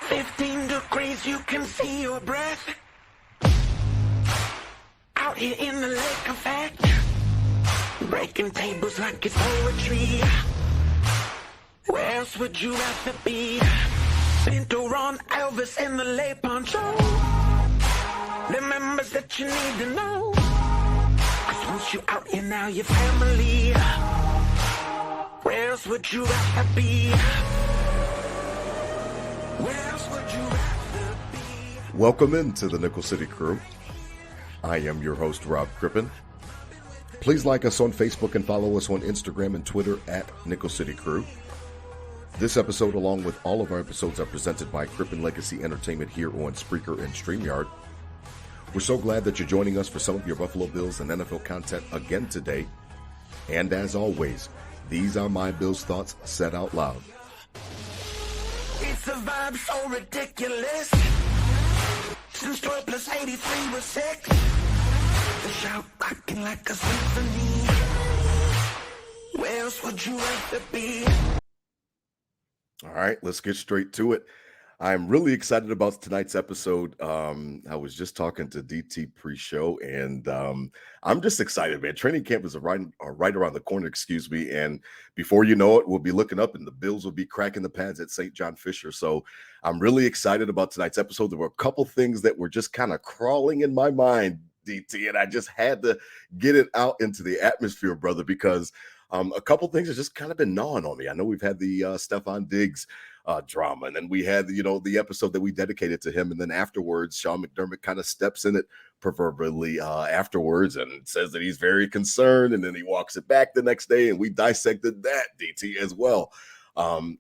15 degrees, you can see your breath. Out here in the lake effect, breaking tables like it's poetry. Where else would you rather be? Pinto Ron Elvis in the lay poncho. The members that you need to know. 'Cause once you out here now, your family. Where else would you rather be? Where else would you rather be? Welcome into the Nickel City Crew. I am your host, Rob Crippen. Please like us on Facebook and follow us on Instagram and Twitter at Nickel City Crew. This episode, along with all of our episodes, are presented by Crippen Legacy Entertainment here on Spreaker and StreamYard. We're so glad that you're joining us for some of your Buffalo Bills and NFL content again today. And as always, these are my Bills thoughts said out loud. It's a vibe so ridiculous. Since 12 plus 83 was 6. The shout rocking like a symphony. Where else would you rather be? All right, let's get straight to it. I'm really excited about tonight's episode. I was just talking to DT pre-show, and I'm just excited, man. Training camp is right around the corner, and before you know it, we'll be looking up, and the Bills will be cracking the pads at St. John Fisher. So I'm really excited about tonight's episode. There were a couple things that were just kind of crawling in my mind, DT, and I just had to get it out into the atmosphere, brother, because a couple things have just kind of been gnawing on me. I know we've had the Stephon Diggs drama, and then we had the episode that we dedicated to him, and then afterwards Sean McDermott kind of steps in it proverbially afterwards and says that he's very concerned, and then he walks it back the next day, and we dissected that, DT, as well. I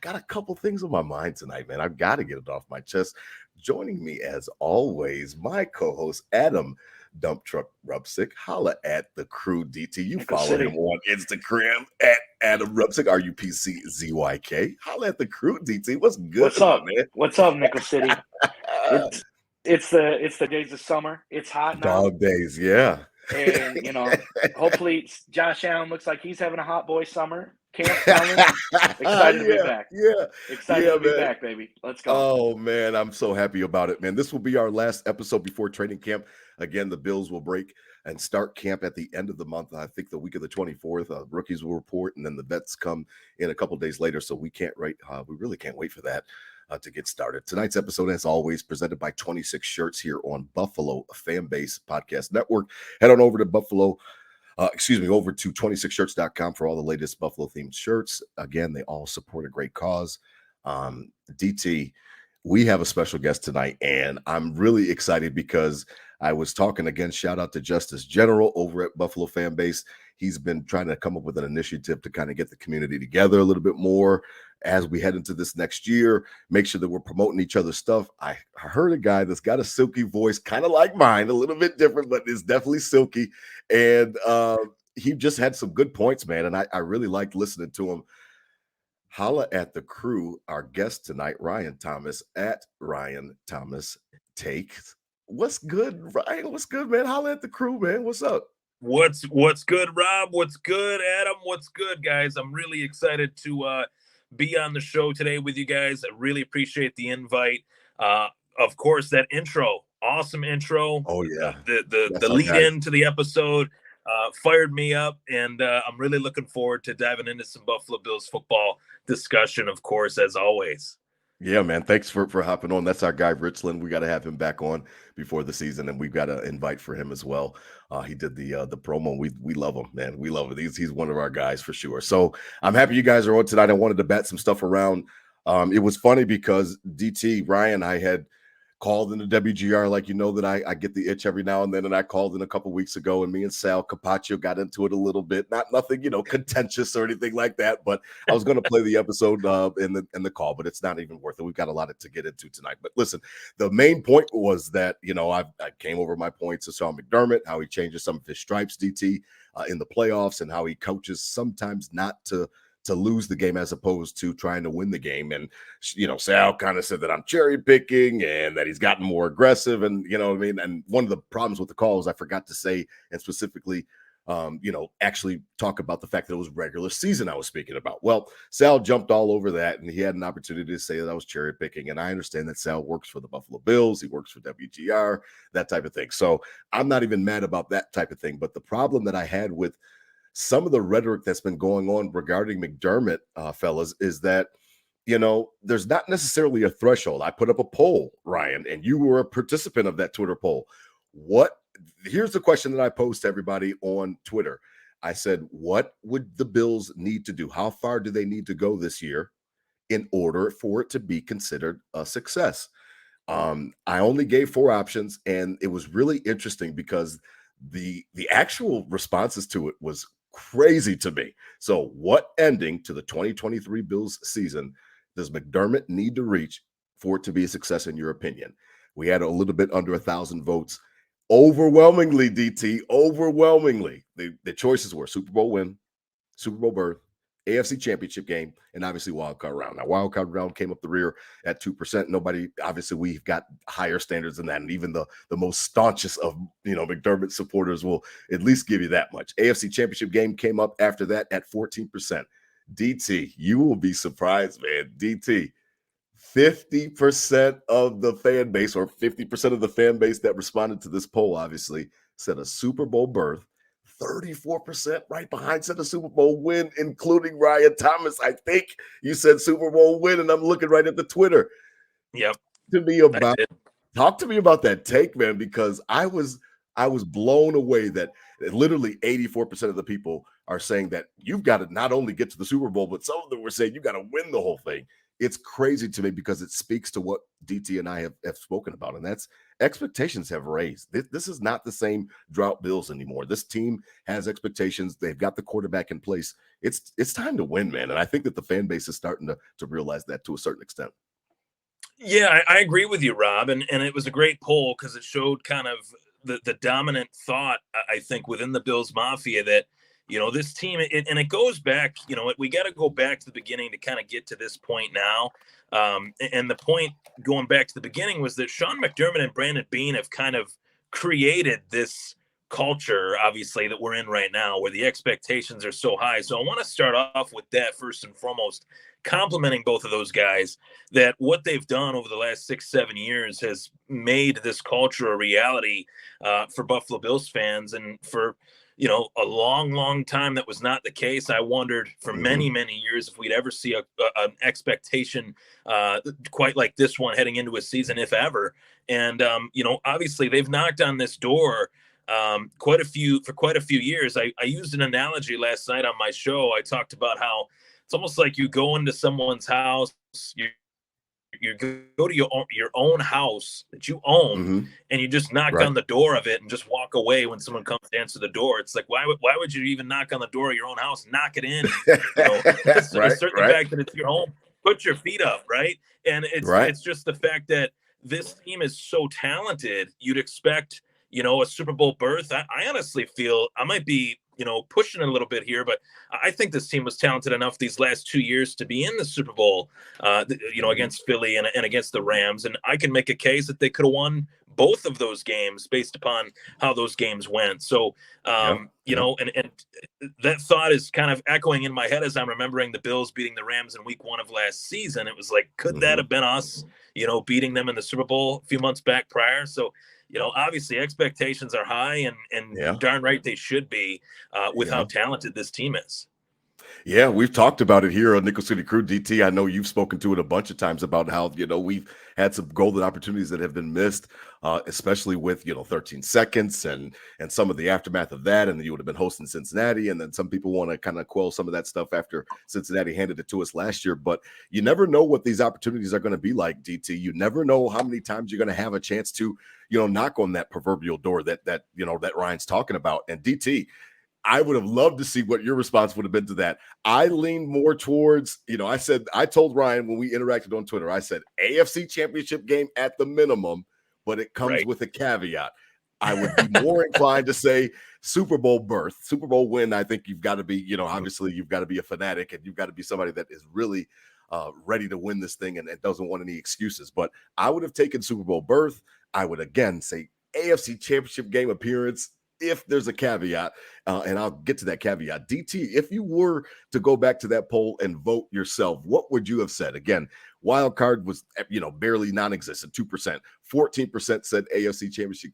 got a couple things on my mind tonight, man. I've got to get it off my chest. Joining me as always, my co-host Adam Dump Truck Rupsick. Holla at the crew, DT. You follow him on Instagram at Adam Rupsick, RUPCZYK. Holla at the crew, DT. What's good? What's up, man? What's up, Nickel City? It's the days of summer. It's hot now. Dog days, yeah. And hopefully Josh Allen looks like he's having a hot boy summer. Camp's coming. Excited to be back. Yeah. Excited to be back, baby. Let's go. Oh, man, I'm so happy about it, man. This will be our last episode before training camp. Again, the Bills will break and start camp at the end of the month. I think the week of the 24th, rookies will report, and then the vets come in a couple days later. So we really can't wait for that to get started. Tonight's episode, as always, presented by 26 Shirts here on Buffalo FAMBase Podcast Network. Head on over to over to 26shirts.com for all the latest Buffalo themed shirts. Again, they all support a great cause. DT, we have a special guest tonight, and I'm really excited because I was talking again, shout out to Justice General over at Buffalo FAMBase. He's been trying to come up with an initiative to kind of get the community together a little bit more as we head into this next year, make sure that we're promoting each other's stuff. I heard a guy that's got a silky voice, kind of like mine, a little bit different, but it's definitely silky. And he just had some good points, man. And I really liked listening to him. Holla at the crew, our guest tonight, Ryan Thomas at Ryan Thomas Takes. What's good, Ryan? What's good, man? Holla at the crew, man. What's up? What's good, Rob? What's good, Adam? What's good, guys? I'm really excited to be on the show today with you guys. I really appreciate the invite. Of course, that intro, awesome intro. Oh yeah, the lead in to the episode fired me up, and I'm really looking forward to diving into some Buffalo Bills football discussion, of course, as always. Yeah, man. Thanks for hopping on. That's our guy, Richland. We got to have him back on before the season, and we've got an invite for him as well. He did the promo. We love him, man. We love it. He's one of our guys for sure. So I'm happy you guys are on tonight. I wanted to bat some stuff around. It was funny because DT, Ryan, I had called in the WGR, like, that I get the itch every now and then, and I called in a couple weeks ago, and me and Sal Capaccio got into it a little bit. Nothing, contentious or anything like that, but I was going to play the episode in the call, but it's not even worth it. We've got a lot to get into tonight. But listen, the main point was that, I came over my points of Sean McDermott, how he changes some of his stripes, DT, in the playoffs, and how he coaches sometimes not to lose the game as opposed to trying to win the game. And, Sal kind of said that I'm cherry picking and that he's gotten more aggressive. And, And one of the problems with the call is I forgot to say, and specifically actually talk about the fact that it was regular season I was speaking about. Well, Sal jumped all over that, and he had an opportunity to say that I was cherry picking. And I understand that Sal works for the Buffalo Bills. He works for WGR, that type of thing. So I'm not even mad about that type of thing. But the problem that I had with some of the rhetoric that's been going on regarding McDermott, fellas, is that, there's not necessarily a threshold. I put up a poll, Ryan, and you were a participant of that Twitter poll. Here's the question that I posed to everybody on Twitter. I said, what would the Bills need to do? How far do they need to go this year in order for it to be considered a success? I only gave 4 options, and it was really interesting because the actual responses to it was crazy to me. So what ending to the 2023 Bills season does McDermott need to reach for it to be a success in your opinion? We had a little bit under 1,000 votes. Overwhelmingly, DT, the choices were Super Bowl win, Super Bowl berth, AFC Championship game, and obviously wild card round. Now, wild card round came up the rear at 2%. Obviously, we've got higher standards than that, and even the most staunchest of McDermott supporters will at least give you that much. AFC Championship game came up after that at 14%. DT, you will be surprised, man. DT, 50% of the fan base, or 50% of the fan base that responded to this poll, obviously, said a Super Bowl berth. 34% right behind said a Super Bowl win, including Ryan Thomas. I think you said Super Bowl win, and I'm looking right at the Twitter. Yep. Talk to me about that take, man, because I was blown away that literally 84% of the people are saying that you've got to not only get to the Super Bowl, but some of them were saying you got to win the whole thing. It's crazy to me because it speaks to what DT and I have spoken about, and that's expectations have raised. This is not the same drought Bills anymore. This team has expectations. They've got the quarterback in place. It's time to win, man, and I think that the fan base is starting to realize that to a certain extent. Yeah, I agree with you, Rob, and it was a great poll because it showed kind of the dominant thought, I think, within the Bills Mafia that, this team, and it goes back, we got to go back to the beginning to kind of get to this point now. And the point going back to the beginning was that Sean McDermott and Brandon Beane have kind of created this culture, obviously, that we're in right now, where the expectations are so high. So I want to start off with that first and foremost, complimenting both of those guys, that what they've done over the last 6-7 years has made this culture a reality for Buffalo Bills fans. And for a long time that was not the case. I wondered for many years if we'd ever see an expectation quite like this one heading into a season, if ever. And obviously they've knocked on this door quite a few years. I used an analogy last night on my show. I talked about how it's almost like you go into someone's house, you go to your own house that you own, and you just knock on the door of it and just walk away when someone comes to answer the door. It's like, why would you even knock on the door of your own house? Knock it in. Assert the fact that it's your home. Put your feet up, right? And it's just the fact that this team is so talented. You'd expect, a Super Bowl berth. I honestly feel I might be pushing it a little bit here, but I think this team was talented enough these last 2 years to be in the Super Bowl, against Philly and against the Rams. And I can make a case that they could have won both of those games based upon how those games went. So, and that thought is kind of echoing in my head as I'm remembering the Bills beating the Rams in week 1 of last season. It was like, could that have been us, beating them in the Super Bowl a few months back prior? So, obviously expectations are high and darn right they should be with how talented this team is. Yeah, we've talked about it here on Nickel City Crew, DT. I know you've spoken to it a bunch of times about how, we've had some golden opportunities that have been missed, especially with, 13 seconds and some of the aftermath of that. And you would have been hosting Cincinnati. And then some people want to kind of quell some of that stuff after Cincinnati handed it to us last year. But you never know what these opportunities are going to be like, DT. You never know how many times you're going to have a chance to, knock on that proverbial door that Ryan's talking about. And DT, I would have loved to see what your response would have been to that. I leaned more towards, I told Ryan when we interacted on Twitter, I said AFC Championship game at the minimum, but it comes with a caveat. I would be more inclined to say Super Bowl berth, Super Bowl win. I think you've got to be, obviously you've got to be a fanatic and you've got to be somebody that is really ready to win this thing and doesn't want any excuses. But I would have taken Super Bowl berth. I would again say AFC Championship game appearance. if there's a caveat, and I'll get to that caveat. DT, if you were to go back to that poll and vote yourself, what would you have said? Again, wild card was, barely non-existent, 2%. 14% said AFC Championship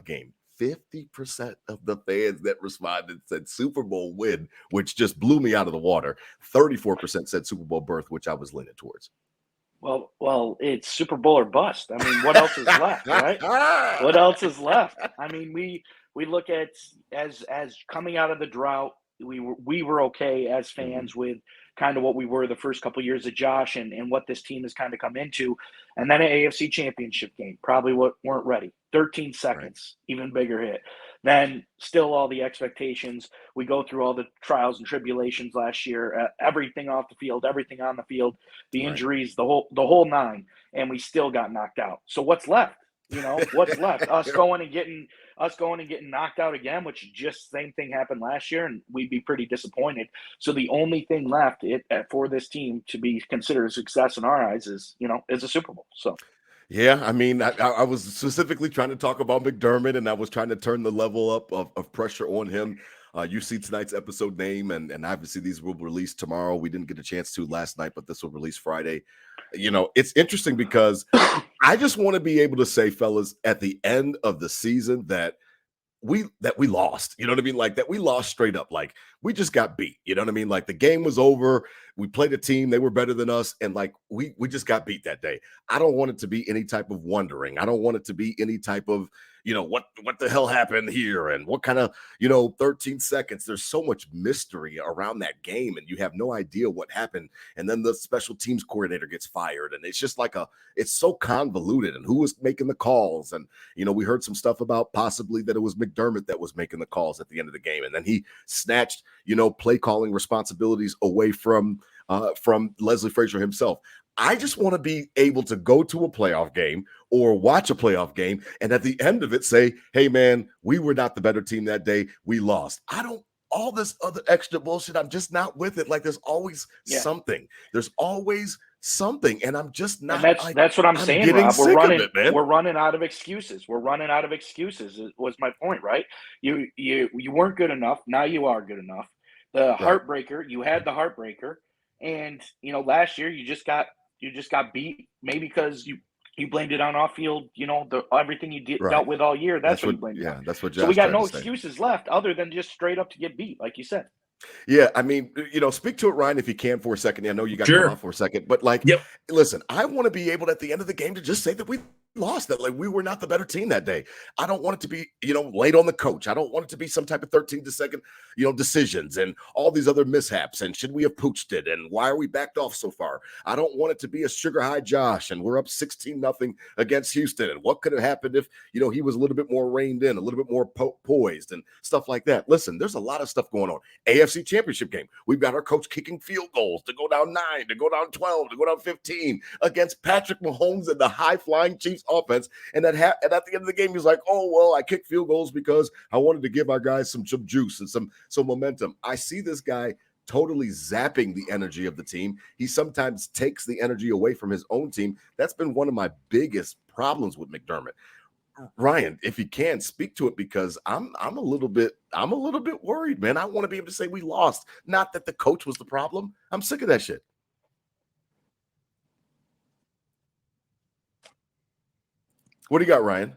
game. 50% of the fans that responded said Super Bowl win, which just blew me out of the water. 34% said Super Bowl berth, which I was leaning towards. Well, it's Super Bowl or bust. I mean, what else is left, right? What else is left? I mean, we look at as coming out of the drought, we were okay as fans with kind of what we were the first couple of years of Josh and what this team has kind of come into, and then an AFC Championship game, probably weren't ready. 13 seconds, even bigger hit. Then still all the expectations. We go through all the trials and tribulations last year, everything off the field, everything on the field, the injuries, the whole nine, and we still got knocked out. So what's left? What's left? Us going and getting knocked out again, which just same thing happened last year, and we'd be pretty disappointed. So the only thing left for this team to be considered a success in our eyes is a Super Bowl. So. Yeah, I mean, I was specifically trying to talk about McDermott, and I was trying to turn the level up of pressure on him. You see tonight's episode name, and obviously these will release tomorrow. We didn't get a chance to last night, but this will release Friday. It's interesting because I just want to be able to say, fellas, at the end of the season that we lost, you know what I mean? Like that we lost straight up, like we just got beat, you know what I mean? Like the game was over, we played a team, they were better than us, and like we just got beat that day. I don't want it to be any type of wondering. I don't want it to be any type of, what the hell happened here and what kind of, 13 seconds. There's so much mystery around that game, and you have no idea what happened. And then the special teams coordinator gets fired, and it's just like it's so convoluted, and who was making the calls. And, we heard some stuff about possibly that it was McDermott that was making the calls at the end of the game. And then he snatched, play calling responsibilities away from Leslie Frazier himself. I just want to be able to go to a playoff game or watch a playoff game and at the end of it say, hey, man, we were not the better team that day. We lost. All this other extra bullshit, I'm just not with it. Like there's always something. There's always something. And I'm just not. And that's what I'm saying, Rob. We're running out of excuses. We're running out of excuses was my point, right? You weren't good enough. Now you are good enough. The heartbreaker, you had the heartbreaker. And, last year you just got beat, maybe because you blamed it on off-field, everything you dealt with all year. That's what you blamed it on. That's what Josh So we got no excuses left other than just straight up to get beat, like you said. Yeah, I mean, speak to it, Ryan, if you can for a second. I know you got to come off for a second, but listen, I want to be able to, at the end of the game to just say that we lost, that like we were not the better team that day. I don't want it to be, laid on the coach. I don't want it to be some type of 13-second, decisions and all these other mishaps. And should we have pooched it? And why are we backed off so far? I don't want it to be a sugar high Josh and we're up 16-0 against Houston. And what could have happened if, he was a little bit more reined in, a little bit more poised and stuff like that. Listen, there's a lot of stuff going on. AFC Championship game. We've got our coach kicking field goals to go down 9, to go down 12, to go down 15 against Patrick Mahomes and the high-flying Chiefs offense. And at the end of the game, he was like, oh, well, I kicked field goals because I wanted to give our guys some juice and some momentum. I see this guy totally zapping the energy of the team. He sometimes takes the energy away from his own team. That's been one of my biggest problems with McDermott. Ryan, if you can speak to it, because I'm a little bit worried, man. I want to be able to say we lost, not that the coach was the problem. I'm sick of that shit. What do you got, Ryan?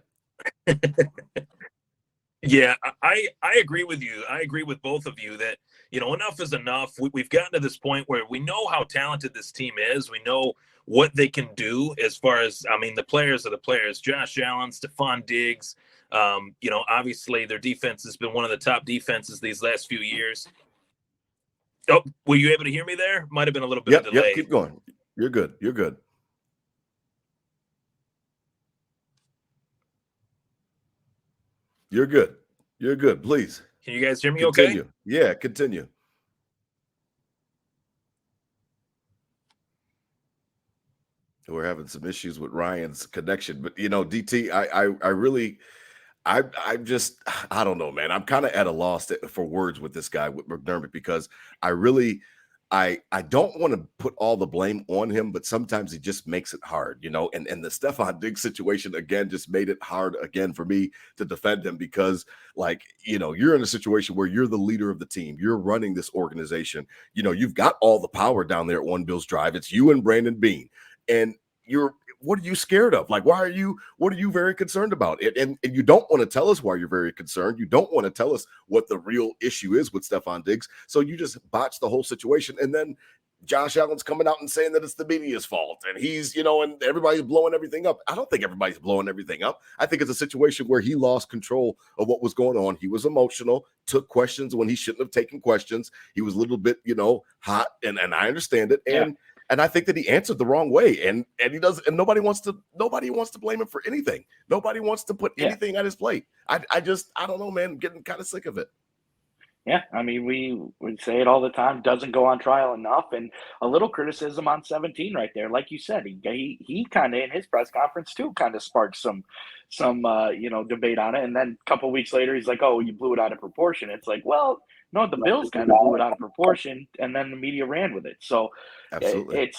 Yeah, I agree with you. I agree with both of you that, enough is enough. We've gotten to this point where we know how talented this team is. We know what they can do as far as, the players are the players. Josh Allen, Stephon Diggs, obviously their defense has been one of the top defenses these last few years. Oh, were you able to hear me there? Might have been a little bit of delay. Yep, keep going. You're good. You're good. You're good. You're good. Please. Can you guys hear me continue. Okay? Yeah, continue. We're having some issues with Ryan's connection, but DT, I don't know, man. I'm kind of at a loss for words with this guy, with McDermott, because I really I don't want to put all the blame on him, but sometimes he just makes it hard, and the Stephon Diggs situation again just made it hard again for me to defend him because, like, you're in a situation where you're the leader of the team, you're running this organization, you've got all the power down there at One Bills Drive. It's you and Brandon Beane, and what are you scared of? Like, what are you very concerned about? And you don't want to tell us why you're very concerned. You don't want to tell us what the real issue is with Stephon Diggs. So you just botch the whole situation. And then Josh Allen's coming out and saying that it's the media's fault. And he's, and everybody's blowing everything up. I don't think everybody's blowing everything up. I think it's a situation where he lost control of what was going on. He was emotional, took questions when he shouldn't have taken questions. He was a little bit, hot, and I understand it. And I think that he answered the wrong way, and he does, and nobody wants to blame him for anything. Nobody wants to put anything on his plate. I don't know, man. I'm getting kind of sick of it. Yeah, I mean, we say it all the time. Doesn't go on trial enough, and a little criticism on 17 right there, like you said. He kind of in his press conference too kind of sparked some debate on it, and then a couple of weeks later he's like, "Oh, you blew it out of proportion." It's like, well, no, the Bills kind of blew it out of proportion, and then the media ran with it. So absolutely, with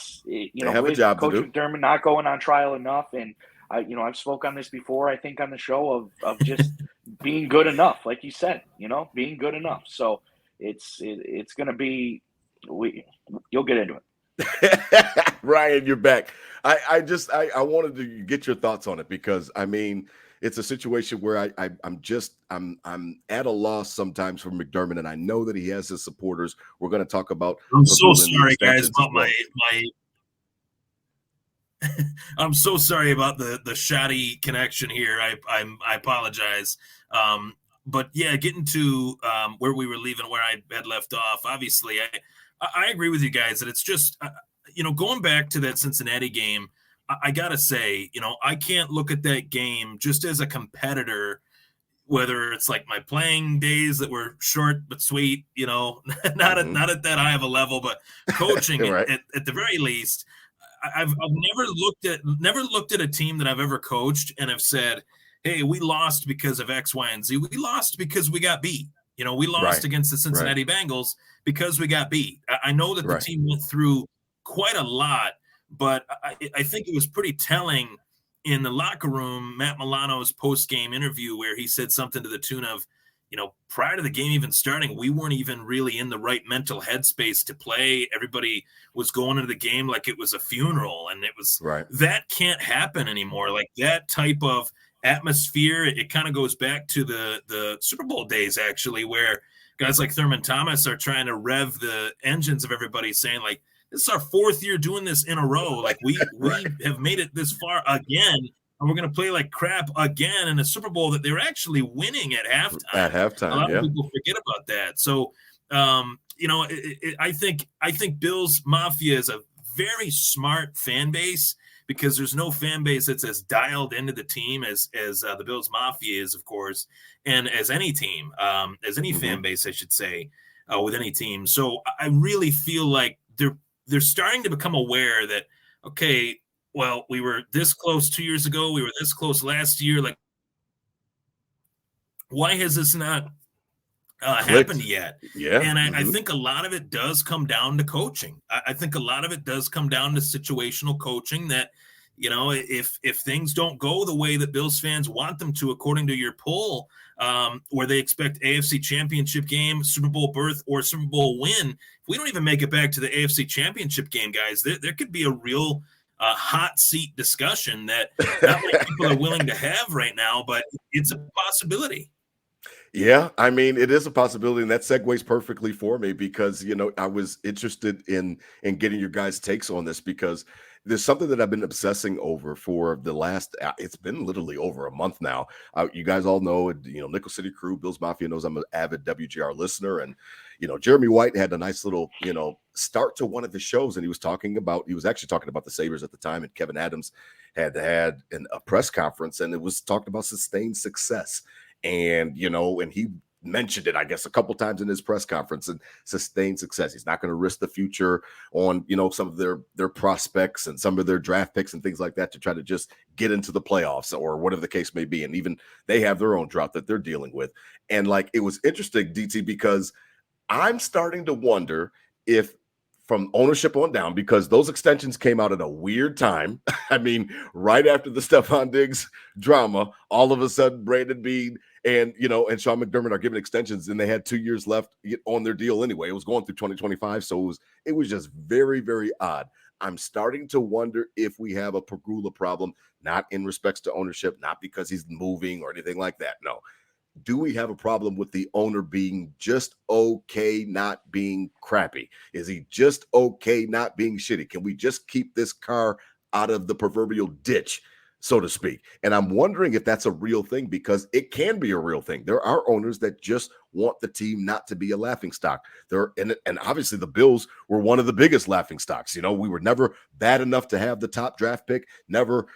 Coach McDermott not going on trial enough, and I've spoke on this before, I think, on the show of just being good enough, like you said, being good enough. So it's going to be you'll get into it. Ryan, you're back. I wanted to get your thoughts on it because I mean, it's a situation where I'm at a loss sometimes for McDermott, and I know that he has his supporters. We're going to talk about. I'm so sorry, guys, about my. I'm so sorry about the shoddy connection here. I apologize. But yeah, getting to where we were leaving, where I had left off. Obviously, I agree with you guys that it's just going back to that Cincinnati game. I gotta say, I can't look at that game just as a competitor, whether it's like my playing days that were short but sweet, not at that high of a level, but coaching right. at the very least. I've never looked at a team that I've ever coached and have said, "Hey, we lost because of X, Y, and Z. We lost because we got beat. We lost against the Cincinnati Bengals because we got beat." I know that the team went through quite a lot, but I think it was pretty telling in the locker room, Matt Milano's post-game interview, where he said something to the tune of, prior to the game even starting, we weren't even really in the right mental headspace to play. Everybody was going into the game like it was a funeral, and it was that can't happen anymore. Like that type of atmosphere, it kind of goes back to the Super Bowl days, actually, where guys like Thurman Thomas are trying to rev the engines of everybody, saying like, this is our fourth year doing this in a row. Like we have made it this far again, and we're going to play like crap again in a Super Bowl that they were actually winning at halftime. A lot of people forget about that. So, I think Bills Mafia is a very smart fan base, because there's no fan base that's as dialed into the team as the Bills Mafia is, of course, and as any team, as any fan base, I should say, with any team. So I really feel like they're starting to become aware that, okay, well, we were this close 2 years ago. We were this close last year. Like, why has this not happened yet? Yeah. And I think a lot of it does come down to coaching. I think a lot of it does come down to situational coaching that, if things don't go the way that Bills fans want them to, according to your poll, where they expect AFC Championship game, Super Bowl berth, or Super Bowl win, if we don't even make it back to the AFC Championship game, guys, there could be a real hot seat discussion that not many people are willing to have right now, but it's a possibility. Yeah, I mean, it is a possibility, and that segues perfectly for me because, I was interested in getting your guys' takes on this, because there's something that I've been obsessing over for the last, it's been literally over a month now. You guys all know, Nickel City Crew, Bills Mafia knows I'm an avid WGR listener, and, Jeremy White had a nice little, start to one of his shows, and he was actually talking about the Sabres at the time, and Kevin Adams had a press conference, and it was talked about sustained success. And, and he mentioned it, I guess, a couple times in his press conference, and sustained success. He's not going to risk the future on, some of their prospects and some of their draft picks and things like that to try to just get into the playoffs or whatever the case may be. And even they have their own drought that they're dealing with. And it was interesting, DT, because I'm starting to wonder if from ownership on down, because those extensions came out at a weird time. I mean, right after the Stephon Diggs drama, all of a sudden Brandon Beane and Sean McDermott are giving extensions, and they had 2 years left on their deal anyway. It was going through 2025, so it was just very, very odd. I'm starting to wonder if we have a Pegula problem, not in respects to ownership, not because he's moving or anything like that. No. Do we have a problem with the owner being just okay, not being crappy? Is he just okay, not being shitty? Can we just keep this car out of the proverbial ditch, so to speak? And I'm wondering if that's a real thing, because it can be a real thing. There are owners that just want the team not to be a laughingstock. And obviously the Bills were one of the biggest laughingstocks. We were never bad enough to have the top draft pick, never,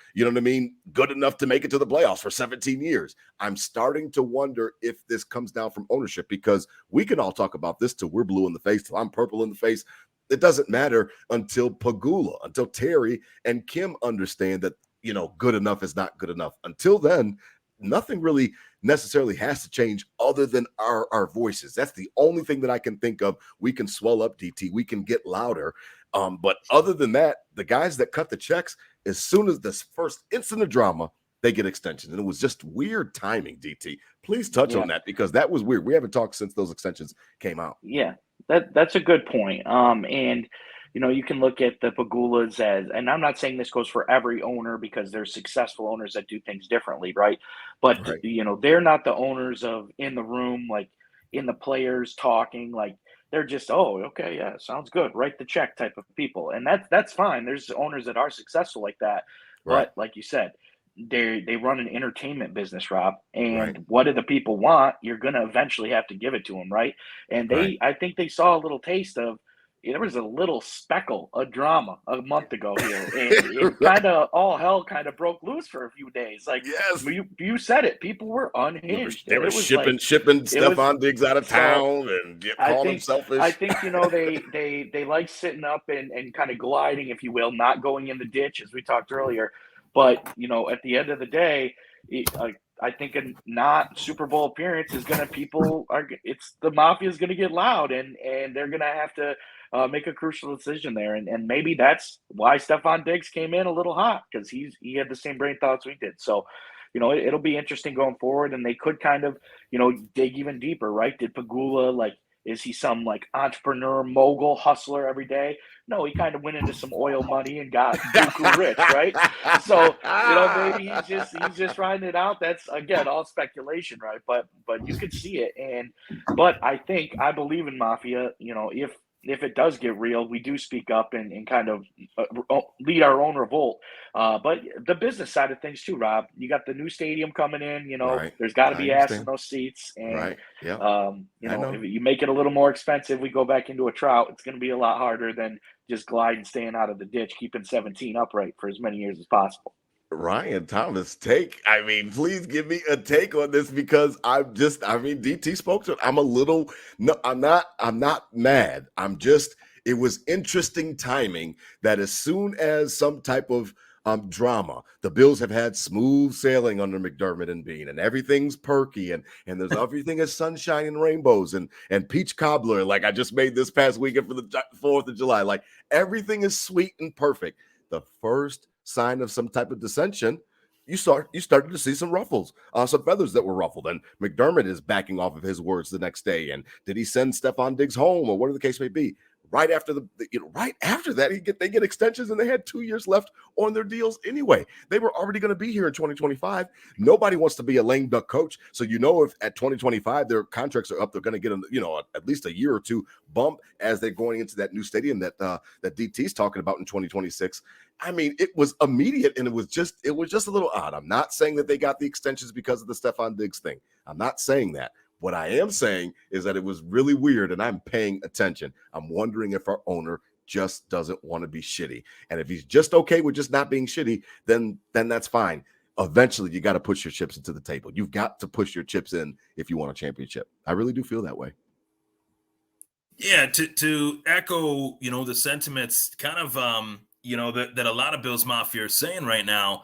good enough to make it to the playoffs for 17 years. I'm starting to wonder if this comes down from ownership, because we can all talk about this till we're blue in the face, till I'm purple in the face. It doesn't matter until Pegula, until Terry and Kim understand that, good enough is not good enough. Until then, nothing really necessarily has to change other than our voices. That's the only thing that I can think of. We can swell up, DT. We can get louder. But other than that, the guys that cut the checks, as soon as this first instant of drama, they get extensions. And it was just weird timing, DT. Please touch on that, because that was weird. We haven't talked since those extensions came out. Yeah, that's a good point. And you can look at the Pegulas as, and I'm not saying this goes for every owner, because there's successful owners that do things differently, right? But, they're not the owners of in the room, like in the players talking, like they're just, oh, okay, yeah, sounds good, write the check type of people. And that's fine. There's owners that are successful like that. Right. But like you said, they run an entertainment business, Rob. And what do the people want? You're going to eventually have to give it to them, right? And I think they saw a little taste of, there was a little speckle of drama a month ago here, and it kind of all hell kind of broke loose for a few days. Like, yes, you said it, people were unhinged. They were shipping Stephon Diggs out of town, and calling him selfish. I think they like sitting up and kind of gliding, if you will, not going in the ditch, as we talked earlier. But at the end of the day, I think a not Super Bowl appearance is the mafia is going to get loud, and they're going to have to make a crucial decision there. And maybe that's why Stephon Diggs came in a little hot, because he had the same brain thoughts we did. So, it'll be interesting going forward, and they could kind of, dig even deeper, right? Did Pegula, is he some entrepreneur, mogul, hustler every day? No, he kind of went into some oil money and got buku rich, right? So, maybe he's just riding it out. That's, again, all speculation, right? But you could see it. But I believe in mafia. If it does get real, we do speak up and kind of lead our own revolt. But the business side of things too, Rob, you got the new stadium coming in, there's got to be ass in those seats. And, if you make it a little more expensive, we go back into a drought, it's going to be a lot harder than just gliding, staying out of the ditch, keeping 17 upright for as many years as possible. Ryan Thomas, please give me a take on this, because DT spoke to it. I'm not mad. It was interesting timing that as soon as some type of drama, the Bills have had smooth sailing under McDermott and Beane, and everything's perky, and there's everything is sunshine and rainbows and peach cobbler, like I just made this past weekend for the 4th of July. Like, everything is sweet and perfect. The first sign of some type of dissension, you started to see some ruffles, some feathers that were ruffled, and McDermott is backing off of his words the next day. And did he send Stephon Diggs home, or whatever the case may be? Right after that, they get extensions, and they had 2 years left on their deals anyway. They were already going to be here in 2025. Nobody wants to be a lame duck coach, so if at 2025 their contracts are up, they're going to get at least a year or two bump as they're going into that new stadium that DT's talking about in 2026. I mean, it was immediate, and it was just a little odd. I'm not saying that they got the extensions because of the Stephon Diggs thing. I'm not saying that. What I am saying is that it was really weird, and I'm paying attention. I'm wondering if our owner just doesn't want to be shitty. And if he's just okay with just not being shitty, then that's fine. Eventually, you got to push your chips into the table. You've got to push your chips in if you want a championship. I really do feel that way. Yeah, to echo, the sentiments kind of, that a lot of Bills Mafia are saying right now,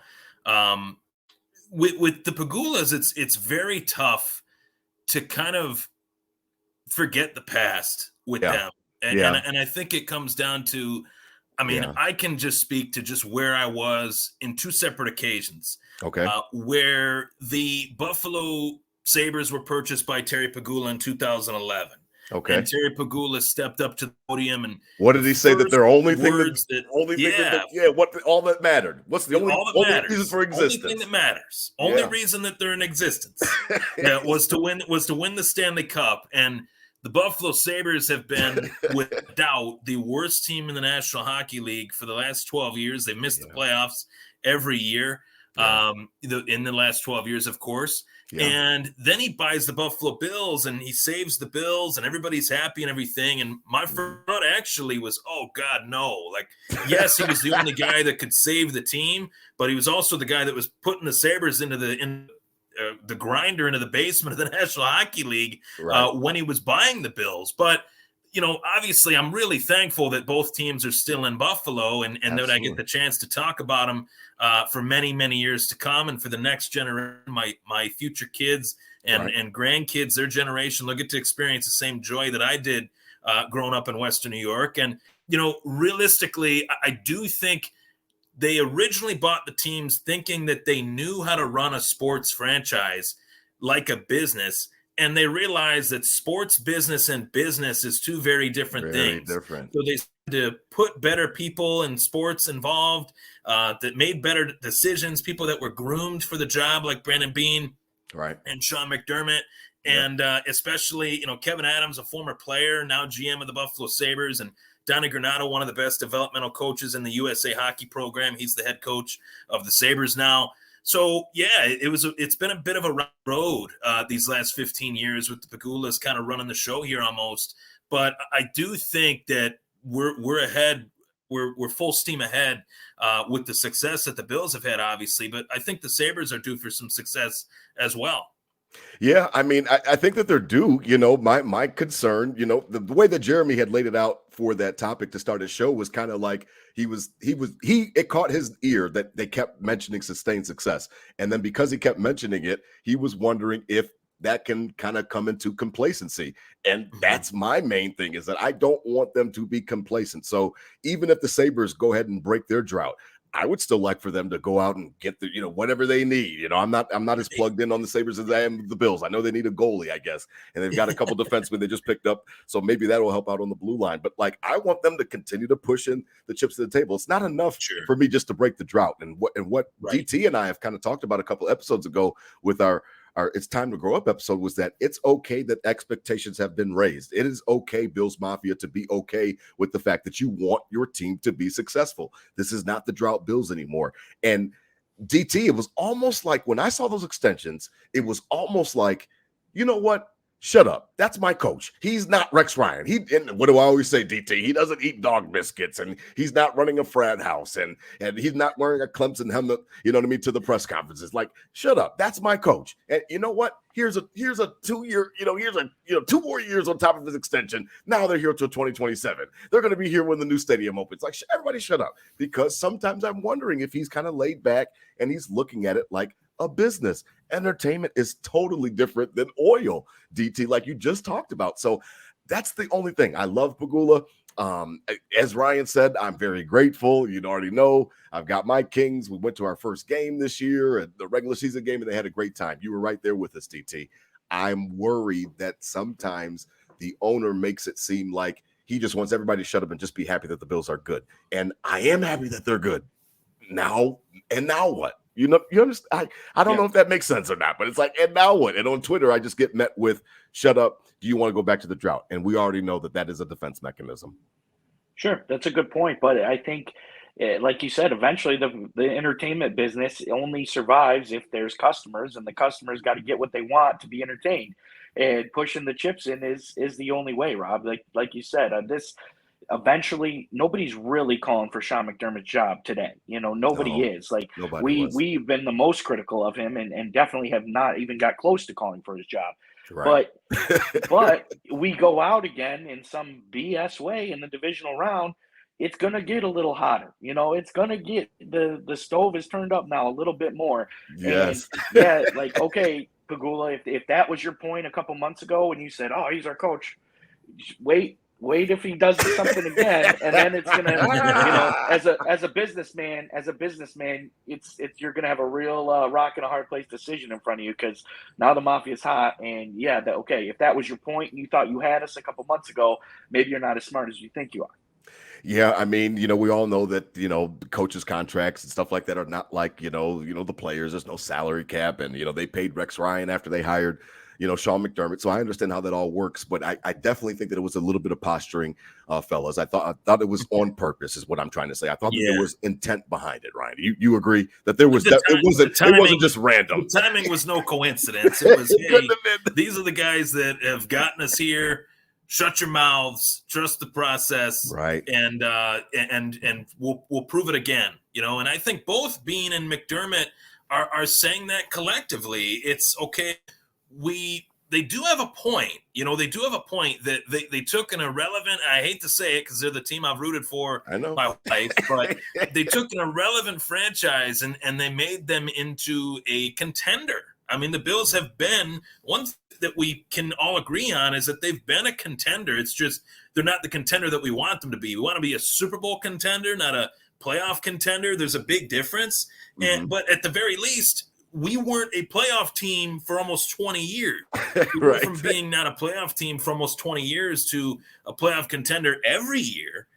with the Pegulas, it's very tough to kind of forget the past with them. And I think it comes down to, I mean, I can just speak to just where I was in two separate occasions. Okay. Where the Buffalo Sabres were purchased by Terry Pegula in 2011. Okay. And Terry Pegula stepped up to the podium and what did he say that their only thing all that mattered? What's the only reason for existence? Only thing that matters. Only reason that they're in existence was to win the Stanley Cup. And the Buffalo Sabres have been, without doubt, the worst team in the National Hockey League for the last 12 years. They missed the playoffs every year in the last 12 years, of course. Yeah. And then he buys the Buffalo Bills and he saves the Bills and everybody's happy and everything. And my first thought actually was, oh, God, no. Like, yes, he was the only guy that could save the team, but he was also the guy that was putting the Sabres into the grinder into the basement of the National Hockey League when he was buying the Bills. But, obviously I'm really thankful that both teams are still in Buffalo and that I get the chance to talk about them for many, many years to come. And for the next generation, my future kids and grandkids, their generation, they'll get to experience the same joy that I did growing up in Western New York. And, realistically, I do think they originally bought the teams thinking that they knew how to run a sports franchise like a business. And they realized that sports business and business is two very different things. So they started to put better people in sports involved that made better decisions, people that were groomed for the job like Brandon Beane and Sean McDermott. And especially, Kevin Adams, a former player, now GM of the Buffalo Sabres, and Donnie Granato, one of the best developmental coaches in the USA hockey program. He's the head coach of the Sabres now. So, it's been a bit of a road these last 15 years with the Pegulas kind of running the show here almost. But I do think that we're ahead. We're full steam ahead with the success that the Bills have had, obviously. But I think the Sabres are due for some success as well. Yeah, I mean, I think that they're due. My concern, the way that Jeremy had laid it out for that topic to start his show was kind of like it caught his ear that they kept mentioning sustained success. And then because he kept mentioning it, he was wondering if that can kind of come into complacency. And that's my main thing, is that I don't want them to be complacent. So even if the Sabres go ahead and break their drought, I would still like for them to go out and get the, whatever they need. I'm not as plugged in on the Sabres as I am the Bills. I know they need a goalie, I guess, and they've got a couple defensemen they just picked up, so maybe that will help out on the blue line. But I want them to continue to push in the chips to the table. It's not enough for me just to break the drought. And what DT and I have kind of talked about a couple episodes ago with our It's Time to Grow Up episode was that it's okay that expectations have been raised. It is okay, Bills Mafia, to be okay with the fact that you want your team to be successful. This is not the drought Bills anymore. And DT, it was almost like when I saw those extensions, it was almost like, you know what? Shut up. That's my coach. He's not Rex Ryan. And what do I always say, DT? He doesn't eat dog biscuits, and he's not running a frat house, and he's not wearing a Clemson helmet, to the press conferences. Like, shut up. That's my coach. And you know what? Here's a 2-year, here's 2 more years on top of his extension. Now they're here until 2027. They're going to be here when the new stadium opens. Like, everybody shut up. Because sometimes I'm wondering if he's kind of laid back and he's looking at it like a business. Entertainment is totally different than oil, DT, like you just talked about. So that's the only thing. I love Pegula. As Ryan said, I'm very grateful. You already know I've got my Kings. We went to our first game this year, the regular season game, and they had a great time. You were right there with us, DT. I'm worried that sometimes the owner makes it seem like he just wants everybody to shut up and just be happy that the Bills are good. And I am happy that they're good. Now what? You understand? I don't know if that makes sense or not, but it's like, and now what? And on Twitter, I just get met with, shut up. Do you want to go back to the drought? And we already know that is a defense mechanism. Sure. That's a good point. But I think, like you said, eventually the entertainment business only survives if there's customers, and the customers got to get what they want to be entertained. And pushing the chips in is the only way, Rob. Like you said, eventually nobody's really calling for Sean McDermott's job today. Nobody is. Like, we've been the most critical of him and definitely have not even got close to calling for his job. Right. But we go out again in some BS way in the divisional round, it's going to get a little hotter. It's going to get the stove is turned up now a little bit more. Yes. And okay, Pegula, if that was your point a couple months ago when you said, oh, he's our coach, wait wait if he does something again, and then it's gonna, as a businessman, it's you're gonna have a real rock and a hard place decision in front of you, because now the Mafia's hot, and if that was your point and you thought you had us a couple months ago, maybe you're not as smart as you think you are. Yeah, I mean, we all know that, coaches' contracts and stuff like that are not like, the players. There's no salary cap, and, they paid Rex Ryan after they hired, Sean McDermott. So I understand how that all works, but I definitely think that it was a little bit of posturing, fellas. I thought it was on purpose, is what I'm trying to say. I thought that there was intent behind it, Ryan. You agree that there was, it wasn't just random. The timing was no coincidence. It was, hey, these are the guys that have gotten us here. Shut your mouths, trust the process, right? And we'll prove it again, And I think both Beane and McDermott are saying that collectively. It's okay. They do have a point, They do have a point that they took an irrelevant. I hate to say it because they're the team I've rooted for. I know my life, but they took an irrelevant franchise and they made them into a contender. I mean, the Bills have been one that we can all agree on is that they've been a contender. It's just they're not the contender that we want them to be. We want to be a Super Bowl contender, not a playoff contender. There's a big difference. But at the very least, we weren't a playoff team for almost 20 years. We went from being not a playoff team for almost 20 years to a playoff contender every year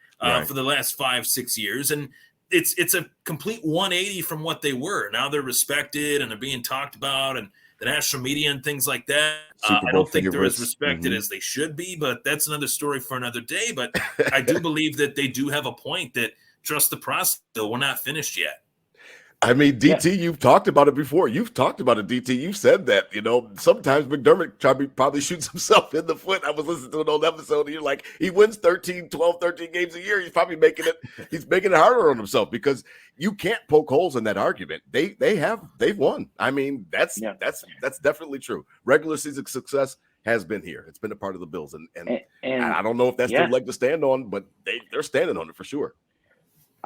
for the last 5-6 years. And it's a complete 180 from what they were. Now they're respected and they're being talked about, and the national media and things like that. I don't think they're as respected as they should be, but that's another story for another day. But I do believe that they do have a point that trust the process, though we're not finished yet. I mean, DT, you've talked about it before. You've talked about it, DT. You've said that, sometimes McDermott probably shoots himself in the foot. I was listening to an old episode, and you're like, he wins 13 games a year. He's probably making it harder on himself, because you can't poke holes in that argument. They've won. I mean, that's definitely true. Regular season success has been here. It's been a part of the Bills. And I don't know if that's their leg to stand on, but they're standing on it for sure.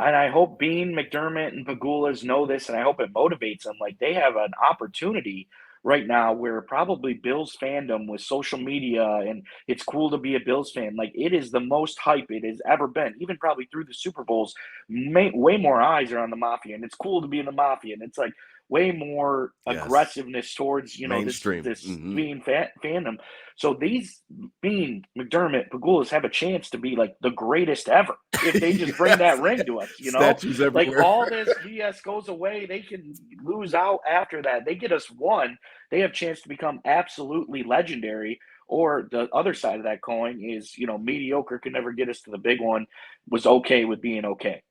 And I hope Beane, McDermott, and Pagulas know this, and I hope it motivates them. Like, they have an opportunity right now where probably Bills fandom with social media, and it's cool to be a Bills fan. Like, it is the most hype it has ever been, even probably through the Super Bowls. Way more eyes are on the Mafia, and it's cool to be in the Mafia. And it's like way more aggressiveness towards, mainstream. this Beane fandom. So these Beane, McDermott, Pagulas have a chance to be like the greatest ever if they just bring that ring to us, Statues everywhere. Like, all this BS goes away. They can lose out after that. They get us one. They have a chance to become absolutely legendary. Or the other side of that coin is, mediocre could never get us to the big one, was okay with being okay.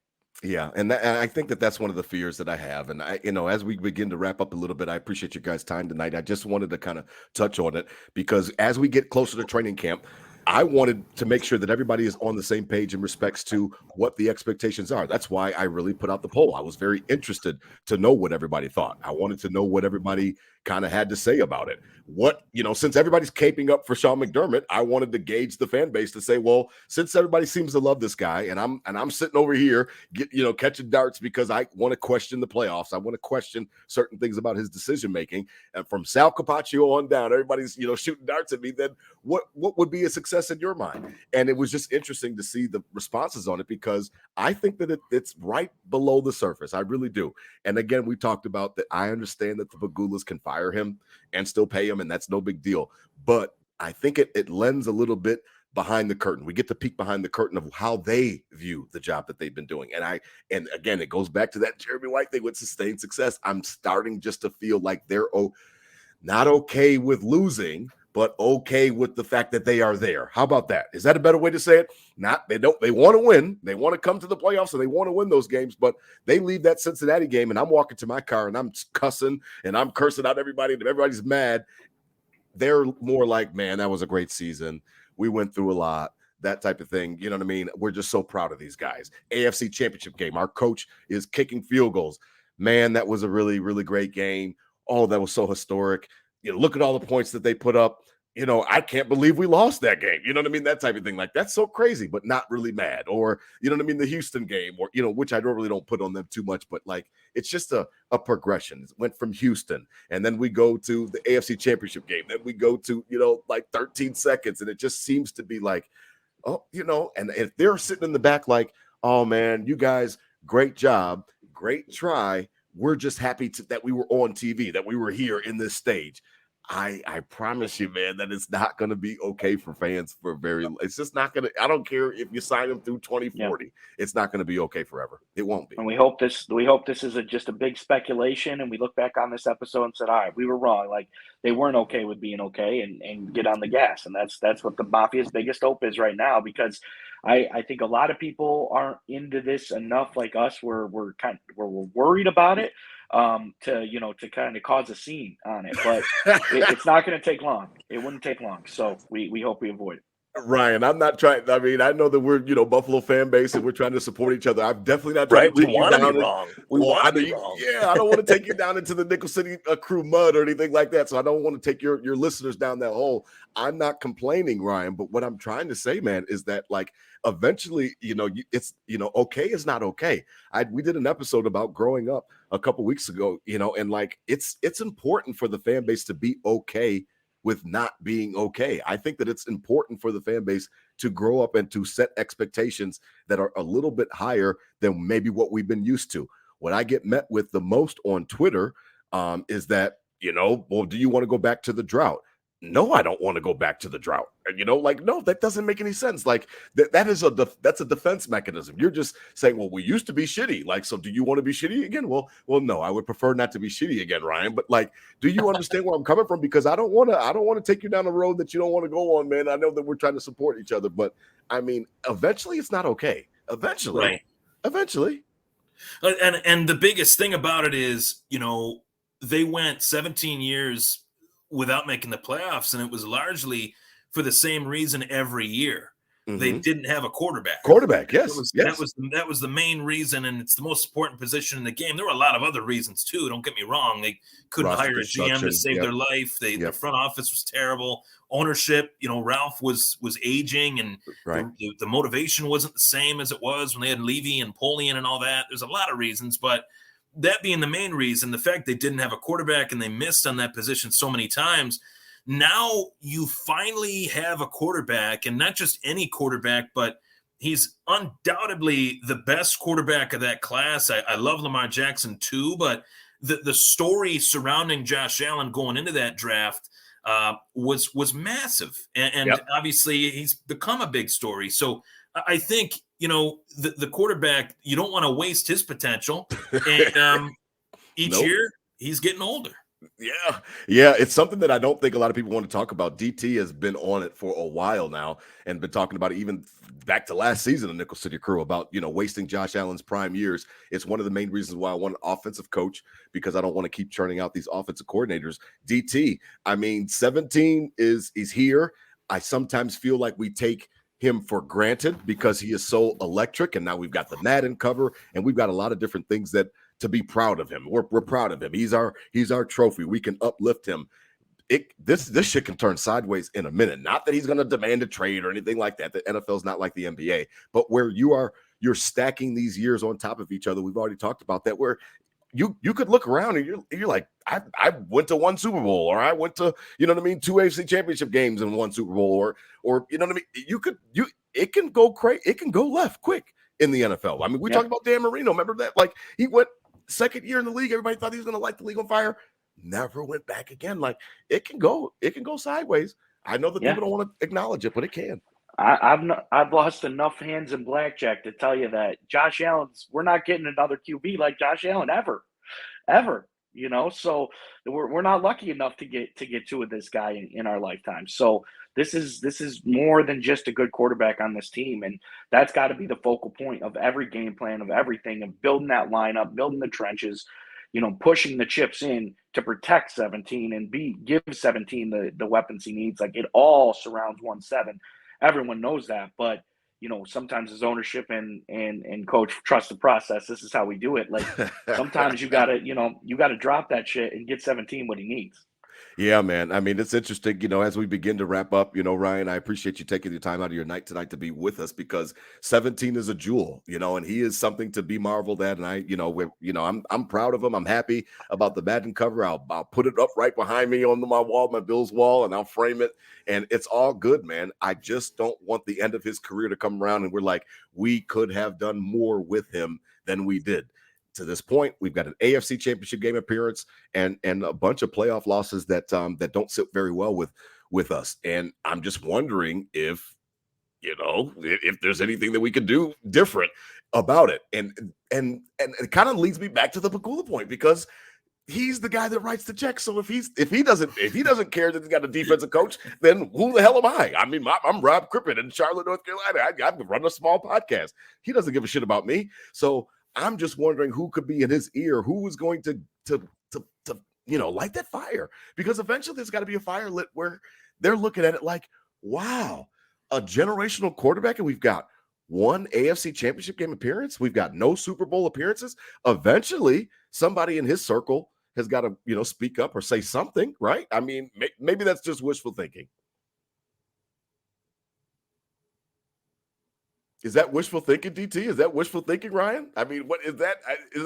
Yeah, and I think that's one of the fears that I have. And as we begin to wrap up a little bit, I appreciate you guys' time tonight. I just wanted to kind of touch on it, because as we get closer to training camp, I wanted to make sure that everybody is on the same page in respects to what the expectations are. That's why I really put out the poll. I was very interested to know what everybody thought. I wanted to know what everybody kind of had to say about it. Since everybody's caping up for Sean McDermott, I wanted to gauge the fan base to say, well, since everybody seems to love this guy, and I'm sitting over here, catching darts because I want to question the playoffs. I want to question certain things about his decision making. And from Sal Capaccio on down, everybody's shooting darts at me. Then what would be a success in your mind? And it was just interesting to see the responses on it, because I think that it's right below the surface. I really do. And again, we talked about that. I understand that the Pagulas can fire him and still pay him, and that's no big deal. But I think it lends a little bit behind the curtain. We get to peek behind the curtain of how they view the job that they've been doing. And again, it goes back to that Jeremy White thing with sustained success. I'm starting just to feel like they're not okay with losing, but okay with the fact that they are there. How about that? Is that a better way to say it? They want to win. They want to come to the playoffs, and they want to win those games, but they leave that Cincinnati game, and I'm walking to my car and I'm cussing and I'm cursing out everybody, and everybody's mad. They're more like, man, that was a great season. We went through a lot, that type of thing. You know what I mean? We're just so proud of these guys. AFC Championship game. Our coach is kicking field goals. Man, that was a really, really great game. Oh, that was so historic. Look at all the points that they put up. I can't believe we lost that game. You know what I mean? That type of thing. Like, that's so crazy, but not really mad. Or, you know what I mean? The Houston game, or, which I really don't put on them too much, but like, it's just a progression. It went from Houston, and then we go to the AFC Championship game. Then we go to, like 13 seconds. And it just seems to be like, Oh, and if they're sitting in the back like, oh man, you guys, great job, great try. We're just happy that we were on TV, that we were here in this stage. I promise you, man, that it's not going to be okay for fans for it's just not going to. I don't care if you sign them through 2040. It's not going to be okay forever. It won't be. And we hope this is just a big speculation, and we look back on this episode and said, all right, we were wrong. Like, they weren't okay with being okay, and get on the gas. And that's what the Mafia's biggest hope is right now, because I think a lot of people aren't into this enough like us. We're worried about it. To kind of cause a scene on it, but it's not going to take long. It wouldn't take long, so we hope we avoid it. Ryan, I'm not trying. I mean, I know that we're Buffalo fan base and we're trying to support each other. I'm definitely not trying to take you down. Wrong. We want to be wrong. Yeah, I don't want to take you down into the Nickel City crew mud or anything like that. So I don't want to take your listeners down that hole. I'm not complaining, Ryan, but what I'm trying to say, man, is that like eventually, it's okay is not okay. We did an episode about growing up a couple weeks ago, and like it's important for the fan base to be okay with not being okay. I think that it's important for the fan base to grow up and to set expectations that are a little bit higher than maybe what we've been used to. What I get met with the most on Twitter is that, well, do you want to go back to the drought? No, I don't want to go back to the drought. No, that doesn't make any sense. Like that's a defense mechanism. You're just saying, well, we used to be shitty. Like, so do you want to be shitty again? Well, no, I would prefer not to be shitty again, Ryan. But like, do you understand where I'm coming from? Because I don't want to take you down the road that you don't want to go on, man. I know that we're trying to support each other, but I mean, eventually it's not okay. Eventually. And the biggest thing about it is, they went 17 years without making the playoffs, and it was largely for the same reason every year. Mm-hmm. They didn't have a quarterback. Yes. That was the main reason, and it's the most important position in the game. There were a lot of other reasons too. Don't get me wrong. They couldn't hire a GM to save their life. Their front office was terrible. Ownership, Ralph was aging, and the motivation wasn't the same as it was when they had Levy and Polian and all that. There's a lot of reasons, but that being the main reason, the fact they didn't have a quarterback and they missed on that position so many times. Now you finally have a quarterback, and not just any quarterback, but he's undoubtedly the best quarterback of that class. I love Lamar Jackson too, but the story surrounding Josh Allen going into that draft was massive. And obviously he's become a big story. So I think, the quarterback, you don't want to waste his potential. And each year he's getting older. Yeah. It's something that I don't think a lot of people want to talk about. DT has been on it for a while now and been talking about it even back to last season, the Nickel City Crew, about, wasting Josh Allen's prime years. It's one of the main reasons why I want an offensive coach, because I don't want to keep churning out these offensive coordinators. DT, 17 he's here. I sometimes feel like we take him for granted because he is so electric, and now we've got the Madden cover, and we've got a lot of different things that to be proud of him. We're proud of him. He's our trophy. We can uplift him. This shit can turn sideways in a minute. Not that he's going to demand a trade or anything like that. The NFL is not like the NBA, but where you're stacking these years on top of each other. We've already talked about that, where you could look around and you're like, I went to one Super Bowl, or I went to, 2 AFC championship games and one Super Bowl, or it can go crazy. It can go left quick in the NFL. I mean, we talked about Dan Marino. Remember that? Like, he went second year in the league. Everybody thought he was going to light the league on fire. Never went back again. Like, it can go sideways. I know that people don't want to acknowledge it, but it can. I've lost enough hands in blackjack to tell you that Josh Allen's, we're not getting another QB like Josh Allen ever. So we're not lucky enough to get to with this guy in our lifetime. So this is more than just a good quarterback on this team, and that's got to be the focal point of every game plan, of everything, of building that lineup, building the trenches, pushing the chips in to protect 17 and give 17 the weapons he needs. Like, it all surrounds 1-7. Everyone knows that, but sometimes as ownership and coach trust the process. This is how we do it. Like, sometimes you gotta drop that shit and get 17 what he needs. Yeah, man. I mean, it's interesting, as we begin to wrap up, Ryan, I appreciate you taking the time out of your night tonight to be with us because 17 is a jewel, and he is something to be marveled at. And I'm proud of him. I'm happy about the Madden cover. I'll put it up right behind me on my wall, my Bills wall, and I'll frame it. And it's all good, man. I just don't want the end of his career to come around and we're like, we could have done more with him than we did. To this point, we've got an AFC Championship game appearance and a bunch of playoff losses that don't sit very well with us. And I'm just wondering if there's anything that we could do different about it. And it kind of leads me back to the Pagula point because he's the guy that writes the check. So if he doesn't care that he's got a defensive coach, then who the hell am I? I mean, I'm Rob Crippen in Charlotte, North Carolina. I run a small podcast. He doesn't give a shit about me. So I'm just wondering who could be in his ear, who is going to light that fire, because eventually there's got to be a fire lit where they're looking at it like, wow, a generational quarterback, and we've got one AFC Championship game appearance. We've got no Super Bowl appearances. Eventually, somebody in his circle has got to, speak up or say something, right? I mean, maybe that's just wishful thinking. Is that wishful thinking, DT? Is that wishful thinking, Ryan? I mean, what is that?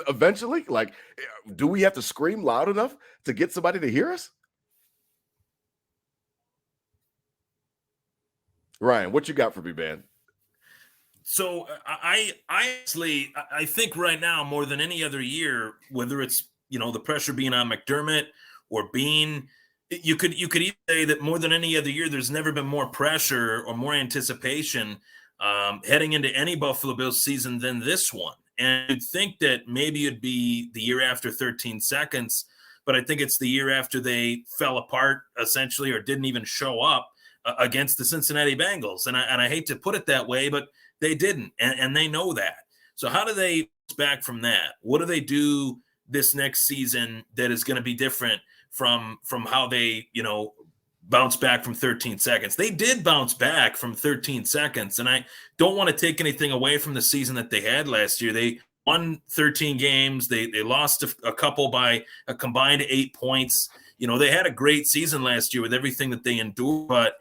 Eventually, like, do we have to scream loud enough to get somebody to hear us? Ryan, what you got for me, man? So I think right now more than any other year, whether it's the pressure being on McDermott or Beane, you could even say that more than any other year, there's never been more pressure or more anticipation heading into any Buffalo Bills season than this one. And you'd think that maybe it'd be the year after 13 seconds, but I think it's the year after they fell apart essentially or didn't even show up against the Cincinnati Bengals. And I hate to put it that way, but they didn't, and they know that. So how do they bounce back from that? What do they do this next season that is going to be different from how they, bounce back from 13 seconds? They did bounce back from 13 seconds, and I don't want to take anything away from the season that they had last year. They won 13 games. They lost a couple by a combined 8 points. They had a great season last year with everything that they endured, but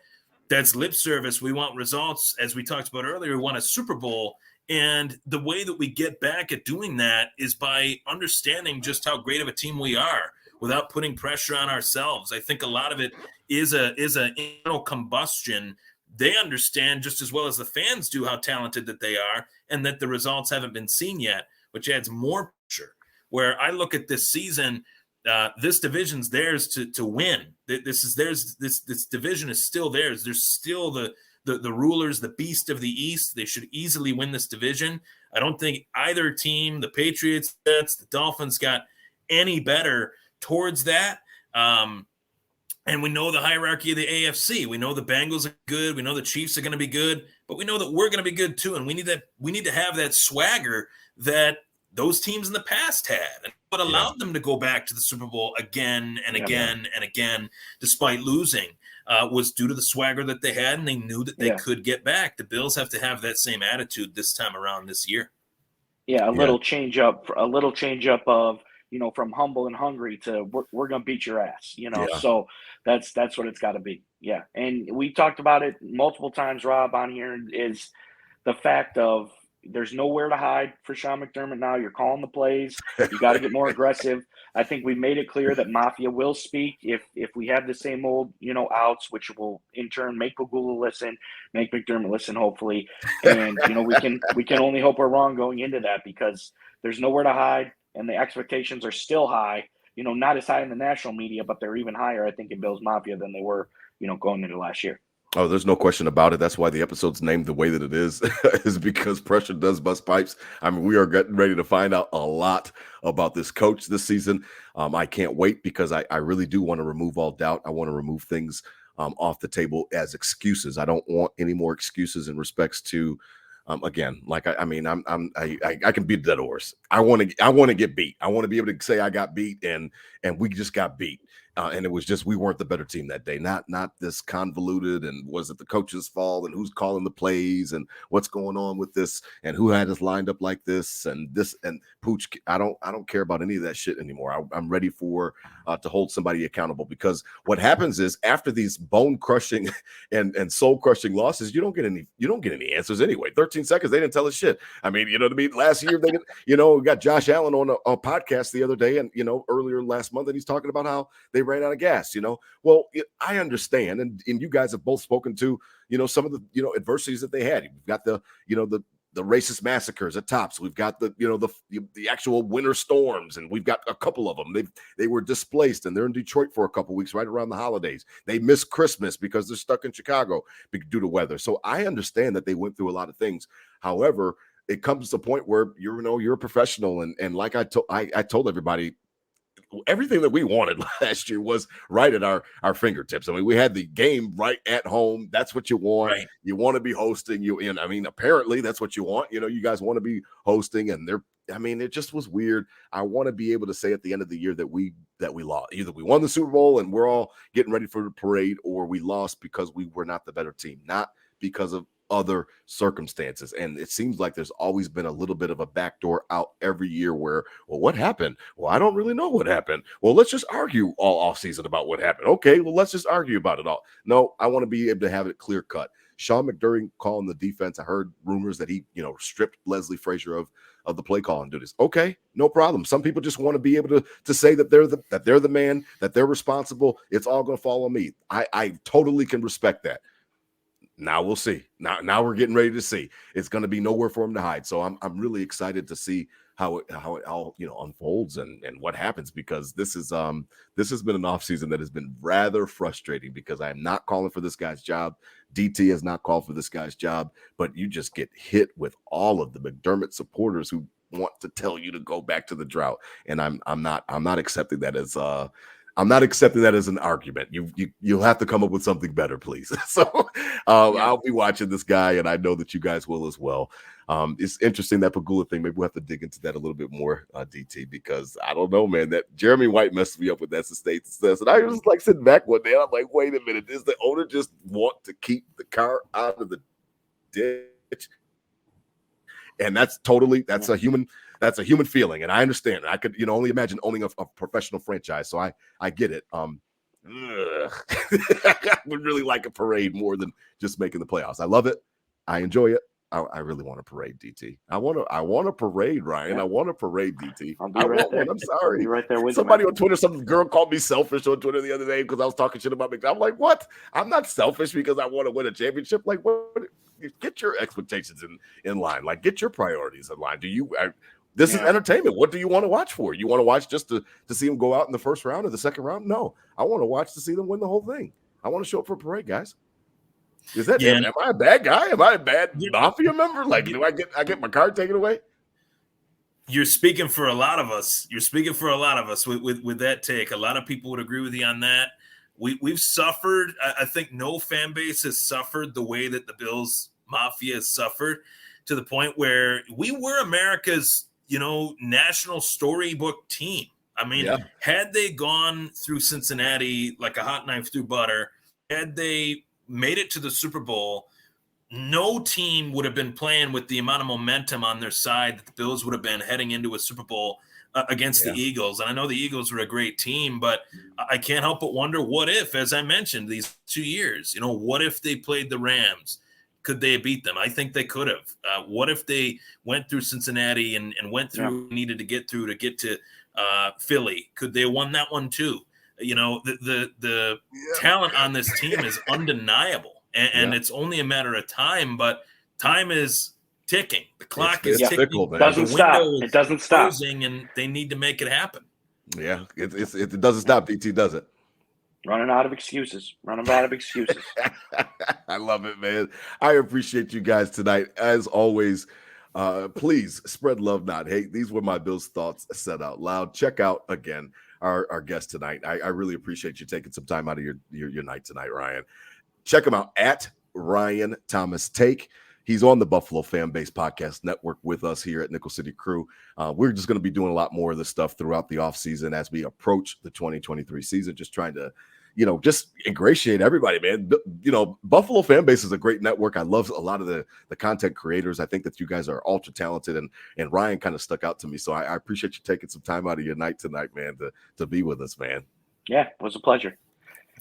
that's lip service. We want results. As we talked about earlier, we want a Super Bowl. And the way that we get back at doing that is by understanding just how great of a team we are without putting pressure on ourselves. I think a lot of it is an internal combustion. They understand just as well as the fans do how talented that they are and that the results haven't been seen yet, which adds more pressure. Where I look at this season, this division's theirs to win. This is theirs. This division is still theirs. There's still the rulers, the beast of the East. They should easily win this division. I don't think either team, the Patriots, the Dolphins, got any better towards that. And we know the hierarchy of the AFC. We know the Bengals are good. We know the Chiefs are going to be good, but we know that we're going to be good too. And we need to have that swagger that those teams in the past had, and what allowed them to go back to the Super Bowl again and again and again, despite losing, was due to the swagger that they had, and they knew that they could get back. The Bills have to have that same attitude this time around this year. Yeah, a little change up of, from humble and hungry to we're going to beat your ass, So that's what it's got to be. Yeah. And we talked about it multiple times, Rob, on here, is the fact of there's nowhere to hide for Sean McDermott now. You're calling the plays. You got to get more aggressive. I think we made it clear that Mafia will speak if we have the same old, outs, which will in turn make Pagula listen, make McDermott listen, hopefully. And, we can only hope we're wrong going into that because there's nowhere to hide. And the expectations are still high, not as high in the national media, but they're even higher, I think, in Bills Mafia than they were, going into last year. Oh, there's no question about it. That's why the episode's named the way that it is because pressure does bust pipes. I mean, we are getting ready to find out a lot about this coach this season. I can't wait because I really do want to remove all doubt. I want to remove things off the table as excuses. I don't want any more excuses in respects to again, like I can beat a dead horse. I want to get beat. I want to be able to say I got beat and we just got beat. And it was just, we weren't the better team that day. Not this convoluted and was it the coach's fault and who's calling the plays and what's going on with this and who had us lined up like this and Pooch. I don't care about any of that shit anymore. I'm ready for to hold somebody accountable, because what happens is after these bone crushing and soul crushing losses, you don't get any answers anyway. 13 seconds, they didn't tell us shit. I mean, you know what I mean? Last year they didn't, we got Josh Allen on a podcast the other day, and earlier last month, and he's talking about how they ran out of gas. Well, I understand, and you guys have both spoken to some of the adversities that they had. We've got the racist massacres at Tops. We've got the actual winter storms, and we've got a couple of them. They were displaced, and they're in Detroit for a couple weeks right around the holidays. They missed Christmas because they're stuck in Chicago due to weather. So I understand that they went through a lot of things. However, it comes to a point where you're a professional, and like I told everybody, everything that we wanted last year was right at our fingertips. I mean, we had the game right at home. That's what you want. Right. You want to be hosting. Apparently that's what you want. You guys want to be hosting, and it just was weird. I want to be able to say at the end of the year that we lost. Either we won the Super Bowl and we're all getting ready for the parade, or we lost because we were not the better team, not because of other circumstances. And it seems like there's always been a little bit of a backdoor out every year where, well, what happened? Well, I don't really know what happened. Well, let's just argue all offseason about what happened. Okay, well, let's just argue about it all. No, I want to be able to have it clear cut. Sean McDermott calling the defense. I heard rumors that he, stripped Leslie Frazier of the play call and duties. Okay, no problem. Some people just want to be able to say that they're the man, that they're responsible. It's all going to fall on me. I totally can respect that. Now we'll see. Now we're getting ready to see. It's going to be nowhere for him to hide. So I'm really excited to see how it all unfolds and what happens, because this has been an offseason that has been rather frustrating, because I am not calling for this guy's job. DT has not called for this guy's job, but you just get hit with all of the McDermott supporters who want to tell you to go back to the drought, and I'm not accepting that as I'm not accepting that as an argument. You'll have to come up with something better, please. So I'll be watching this guy, and I know that you guys will as well. It's interesting, that Pagula thing. Maybe we'll have to dig into that a little bit more, DT, because I don't know, man. That Jeremy White messed me up with that state success. And I was like sitting back one day, and I'm like, wait a minute. Does the owner just want to keep the car out of the ditch? And that's a human feeling, and I understand. I could, only imagine owning a professional franchise, so I get it. I would really like a parade more than just making the playoffs. I love it. I enjoy it. I really want a parade, DT. I want a parade, Ryan. Yeah. I want a parade, DT. I want one. I'm sorry. I'll be right there with somebody on Twitter. Some girl called me selfish on Twitter the other day because I was talking shit about McDonald's. I'm like, what? I'm not selfish because I want to win a championship. Like, what? Get your expectations in line. Like, get your priorities in line. This is entertainment. What do you want to watch for? You want to watch just to see them go out in the first round or the second round? No, I want to watch to see them win the whole thing. I want to show up for a parade, guys. Is that am I a bad guy? Am I a bad mafia member? Like, do I get my card taken away? You're speaking for a lot of us. With that take. A lot of people would agree with you on that. We've suffered. I think no fan base has suffered the way that the Bills Mafia has suffered, to the point where we were America's, national storybook team. I mean, had they gone through Cincinnati like a hot knife through butter, had they made it to the Super Bowl, no team would have been playing with the amount of momentum on their side that the Bills would have been heading into a Super Bowl against the Eagles. And I know the Eagles were a great team, but I can't help but wonder, what if, as I mentioned, these 2 years, what if they played the Rams? Could they have beat them? I think they could have. What if they went through Cincinnati and went through needed to get through to get to Philly? Could they have won that one too? The talent on this team is undeniable, and it's only a matter of time. But time is ticking. The clock is ticking. It doesn't stop. It doesn't stop. And they need to make it happen. Yeah, it doesn't stop. DT does it. Running out of excuses. I love it, man. I appreciate you guys tonight. As always, please spread love, not hate. These were my Bills thoughts said out loud. Check out, again, our guest tonight. I really appreciate you taking some time out of your night tonight, Ryan. Check him out at Ryan Thomas Take. He's on the Buffalo FAMBase Podcast Network with us here at Nickel City Crew. We're just going to be doing a lot more of this stuff throughout the offseason as we approach the 2023 season, just trying to, just ingratiate everybody, man. Buffalo FAMBase is a great network. I love a lot of the content creators. I think that you guys are ultra talented, and Ryan kind of stuck out to me. So I appreciate you taking some time out of your night tonight, man, to be with us, man. Yeah, it was a pleasure.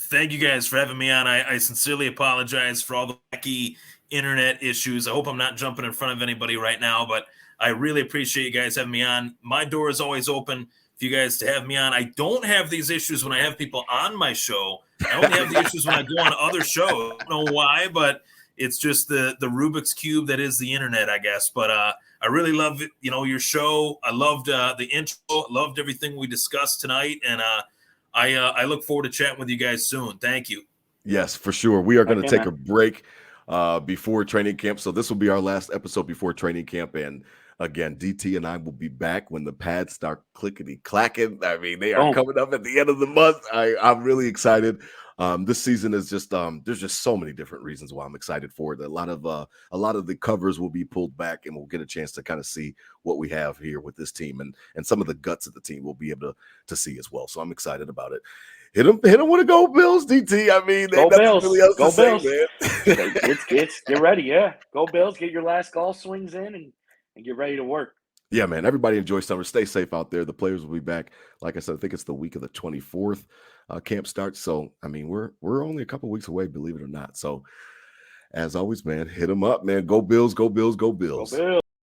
Thank you guys for having me on. I sincerely apologize for all the wacky internet issues. I hope I'm not jumping in front of anybody right now, but I really appreciate you guys having me on. My door is always open for you guys to have me on. I don't have these issues when I have people on my show. I only have the issues when I go on other shows. I don't know why, but it's just the Rubik's Cube that is the internet, I guess. But I really love it, your show. I loved the intro. Loved everything we discussed tonight, and I look forward to chatting with you guys soon. Thank you. Yes, for sure. We are going to take a break before training camp. So this will be our last episode before training camp. And again, DT and I will be back when the pads start clickety-clacking. I mean, they are coming up at the end of the month. I'm really excited. This season is just there's just so many different reasons why I'm excited for it. A lot of the covers will be pulled back, and we'll get a chance to kind of see what we have here with this team, and some of the guts of the team we'll be able to see as well. So I'm excited about it. Hit them with a Go Bills, DT. I mean, go Bills. Really else go to say, Bills. Man. Get ready, yeah. Go Bills. Get your last golf swings in and get ready to work. Yeah, man. Everybody enjoy summer. Stay safe out there. The players will be back. Like I said, I think it's the week of the 24th. Camp starts. So, I mean, we're only a couple weeks away, believe it or not. So, as always, man, hit them up, man. Go Bills, go Bills, go Bills. Go Bills.